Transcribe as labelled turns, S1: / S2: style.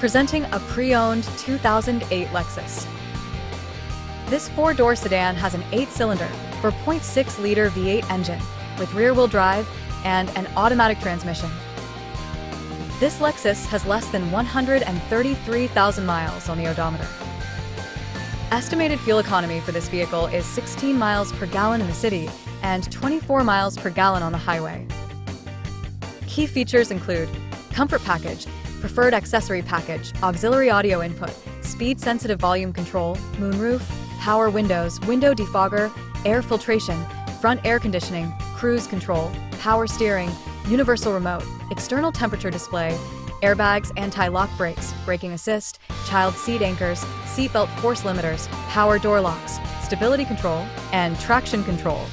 S1: Presenting a pre-owned 2008 Lexus. This four-door sedan has an 8-cylinder, 4.6-liter V8 engine with rear-wheel drive and an automatic transmission. This Lexus has less than 133,000 miles on the odometer. Estimated fuel economy for this vehicle is 16 miles per gallon in the city and 24 miles per gallon on the highway. Key features include comfort package, preferred accessory package, auxiliary audio input, speed-sensitive volume control, moonroof, power windows, window defogger, air filtration, front air conditioning, cruise control, power steering, universal remote, external temperature display, airbags, anti-lock brakes, braking assist, child seat anchors, seatbelt force limiters, power door locks, stability control, and traction control.